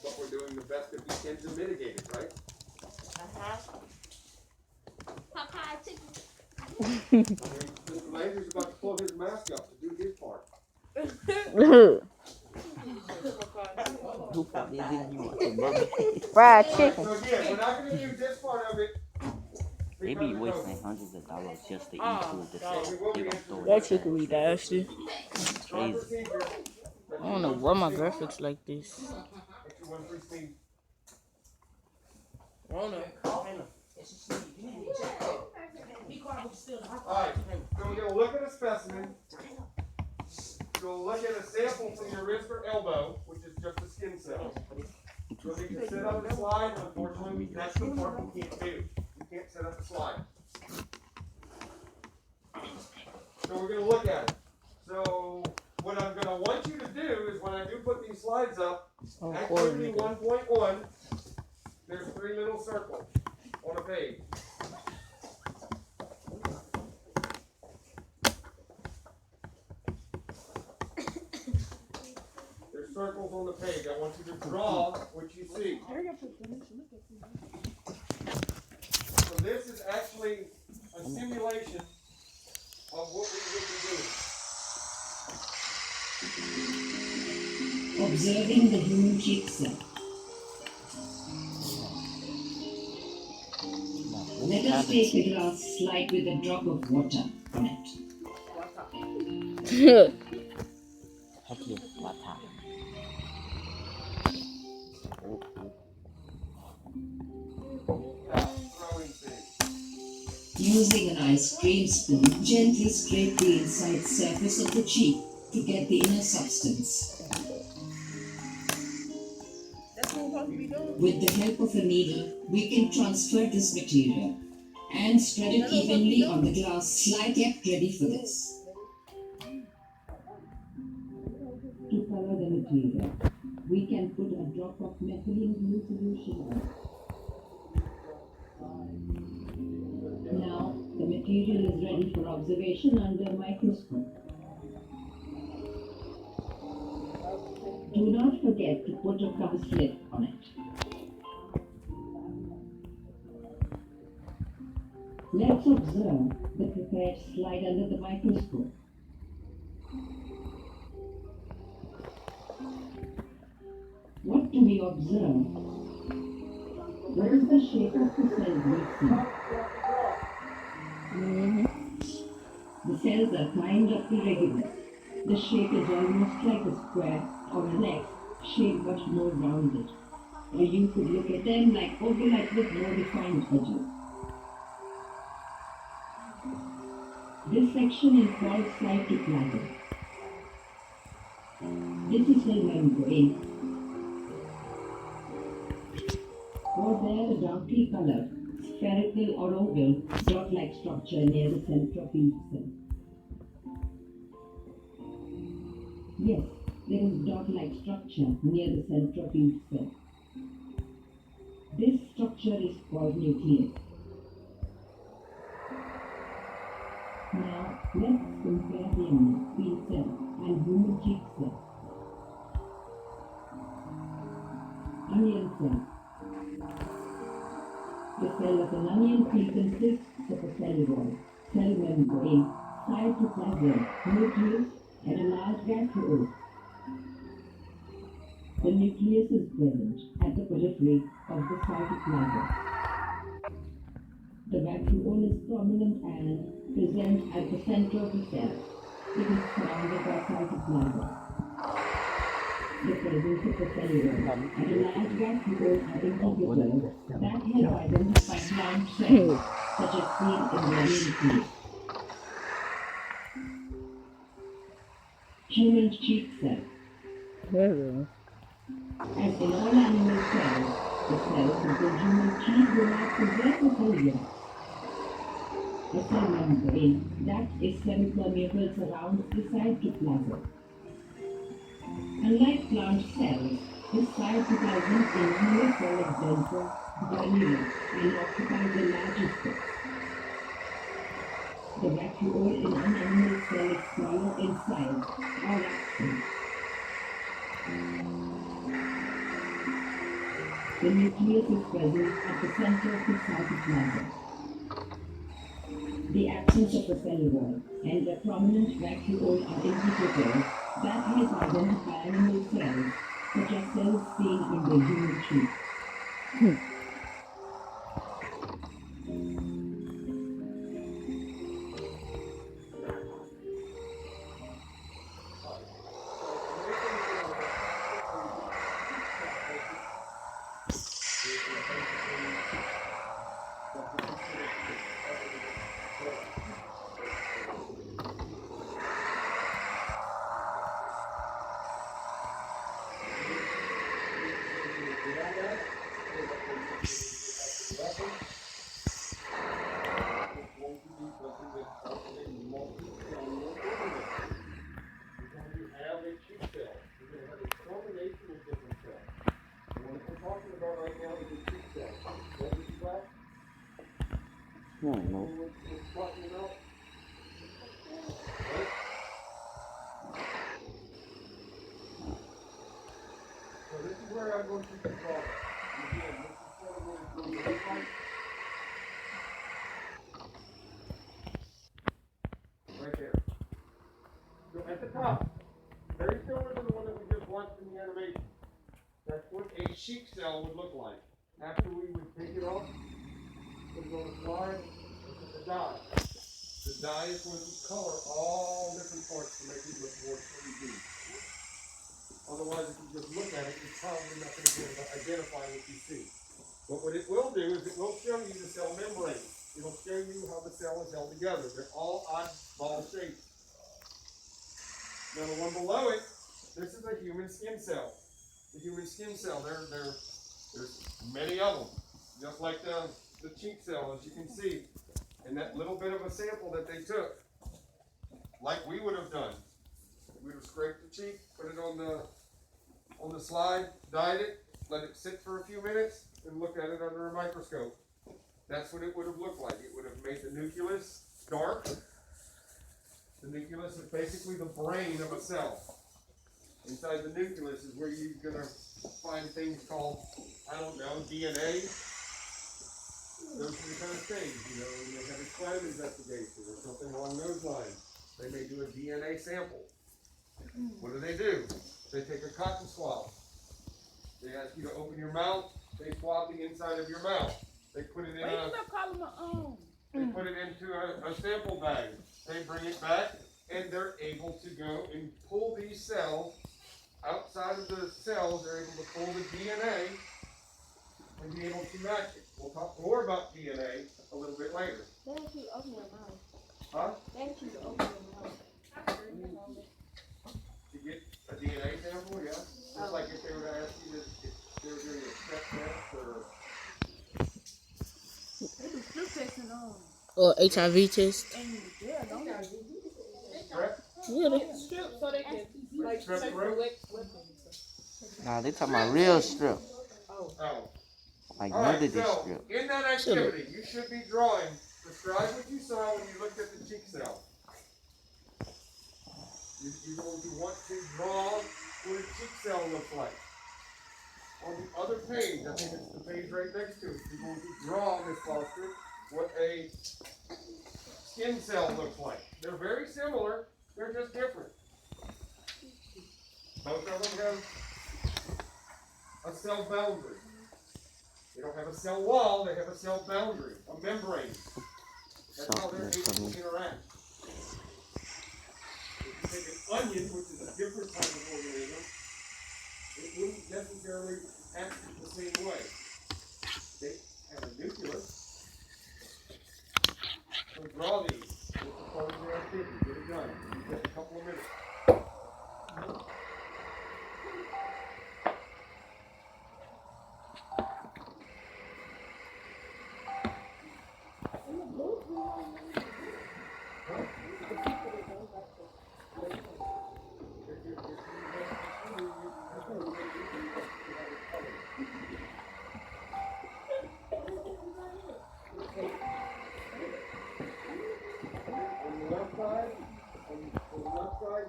but we're doing the best that we can to mitigate it, right? Mr. Landry's about to pull his mask up to do his part. Fried chicken. So again, we're not going to use this part of it. They be wasting hundreds of dollars just to eat food that they don't throw in That the chicken be trash. nasty. Crazy. I don't know why my graphics like this. Alright, so we're going to look at a specimen. You'll look at a sample from your wrist or elbow, which is just a skin cell. So you can sit on the slide. Unfortunately, that's the part we can't do. You can't set up the slide. So we're going to look at it. So what I'm going to want you to do is when I do put these slides up, activity 1.1, there's 3 little circles on a page. There's circles on the page. I want you to draw what you see. So this is actually a simulation of what we would be doing. Observing the human cheek cell. Let us take a glass slide with a drop of water on it. Using an ice cream spoon, gently scrape the inside surface of the cheek to get the inner substance. With the help of a needle, we can transfer this material and spread it evenly on the glass slide. Get ready for this. To color the material, we can put a drop of methylene blue solution on it. Now, the material is ready for observation under a microscope. Do not forget to put a cover slip on it. Let's observe the prepared slide under the microscope. What do we observe? What is the shape of the cell we see? The cells are kind of irregular. The shape is almost like a square or an X shape but more rounded. Or you could look at them like overlap with more defined edges. This section is called cytoplasm. This is cell membrane. Or there a darkly colored, spherical or oval, dot-like structure near the center of each cell. Yes, there is dot-like structure near the center of each cell. This structure is called nucleus. Now, let's compare the image, pea cell and human cheek cell. Onion cell. The cell of an onion peel consists of a cell wall, cell membrane, cytoplasm, nucleus, and a large vacuole. The nucleus is present at the periphery of the cytoplasm. The vacuole is prominent and present at the center of the cell. It is surrounded by cytoplasm. The presence of the cellular and a large vacuole are inhibitors that help identify plant cells, such as seen in the nucleus. Human cheek cell. As in all animal cells, the cells of the human cheek do not possess a cilia. A cell membrane that is semi-permeable surrounds the cytoplasm. Unlike plant cells, this cytoplasm is uniform, denser, granular, and occupies the largest space. The vacuole in an animal cell is smaller in size or absent. The nucleus is present at the center of the cytoplasm. The absence of a cell wall and the prominent vacuole are indicators that help identify animal cells, such as cells seen in the human cheek. No, no. So this is where I'm going to draw. Again, this is what I'm going to look like. Right there. So at the top, very similar to the one that we just watched in the animation. That's what a cheek cell would look like. After we would take it off, put it on the slide, and put the dye. The dye is going to color all different parts to make it look more 3D. Otherwise, if you just look at it, you're probably not going to be able to identify what you see. But what it will do is it will show you the cell membrane. It'll show you how the cell is held together. They're all oddball shapes. Now the one below it, this is a human skin cell. The human skin cell, there's many of them. Just like the cheek cell, as you can see. And that little bit of a sample that they took, like we would have done. We would have scraped the cheek, put it on the slide, dyed it, let it sit for a few minutes, and look at it under a microscope. That's what it would have looked like. It would have made the nucleus dark. The nucleus is basically the brain of a cell. Inside the nucleus is where you're going to find things called, I don't know, DNA. Those are the kind of things, you know, when they have a crime investigation or something along those lines. They may do a DNA sample. What do? They take a cotton swab. They ask you to open your mouth. They swab the inside of your mouth. They put it in They put it into a sample bag. They bring it back, and they're able to go and pull these cells. Outside of the cells, they're able to pull the DNA and be able to match it. We'll talk more about DNA a little bit later. They ask you to open your mouth. Huh? They ask you to open your mouth. To get a DNA sample, yeah. Just like if they were to ask you if they were doing a step test or... They do strip testing on. Or HIV test. And yeah, don't they? Strep? Yeah, they, Strip so they can like Strep take throat? weapons. Nah, they talking about real strip. Oh. Like All right, none of this so strip. in that activity, you should be drawing. Describe what you saw when you looked at the cheek cell. You're going to want to draw what a cheek cell looks like. On the other page, I think it's the page right next to it, you're going to draw, Miss Foster, what a skin cell looks like. They're very similar, they're just different. Both of them have a cell boundary. They don't have a cell wall, they have a cell boundary, a membrane. That's how they're able to interact. If you take an onion, which is a different type of organism, it wouldn't necessarily act the same way. They have a nucleus. So draw these. This is part of your activity. Get it done. You take a couple of minutes.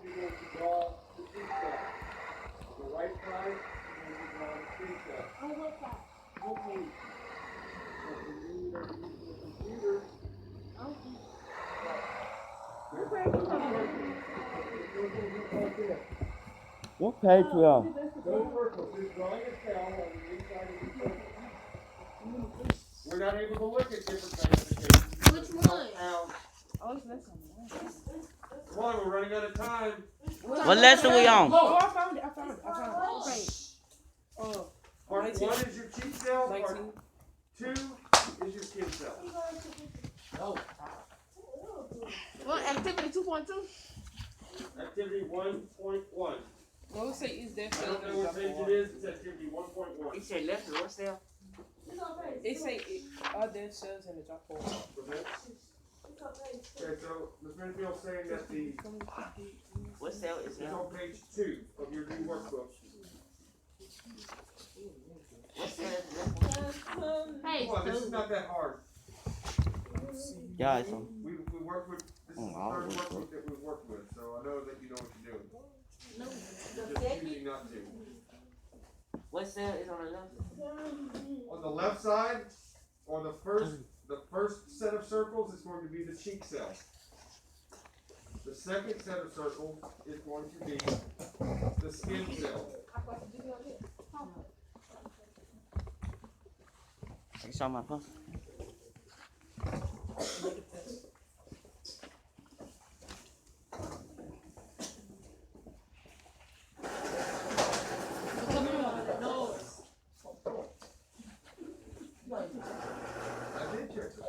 You're going to draw the cheek cell. On the right side, you're going to draw the skin cell. On what side? What page we on? Those circles, this drawing is down on the inside of the circle. We're not able to look at different magnifications. Which one? Oh, it's less than one. Come on, we're running out of time. What lesson we on? Oh, I found it. Okay. Oh, Part 19. 1 is your cheek cell. Part 19. 2 is your skin cell. What, activity 2.2? Activity 1.1. Well, we say is there I don't know what page it is. It's activity 1.1. You said left or what cell? It say are there cells in the drop hole? Okay, so Ms. Minfield's saying that What cell is it's that? on page 2 of your new workbook. What cell is left? Hey, Come on, this is not that hard. Yeah, it's on. We work with, this is the Oh, third wow. workbook that we've worked with, so I know that you know what you're doing. no. Just choosing not to. What cell is on the left? On the left side, or the first set of circles is going to be the cheek cell. The second set of circles is going to be the skin cell. I saw my post. I did check it.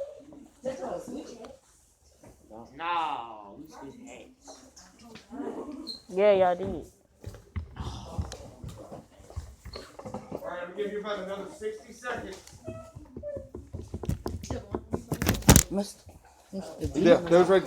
No, we switch hats. Yeah, y'all did. Alright, I'm gonna give you about another 60 seconds. Must. Yeah, those right there.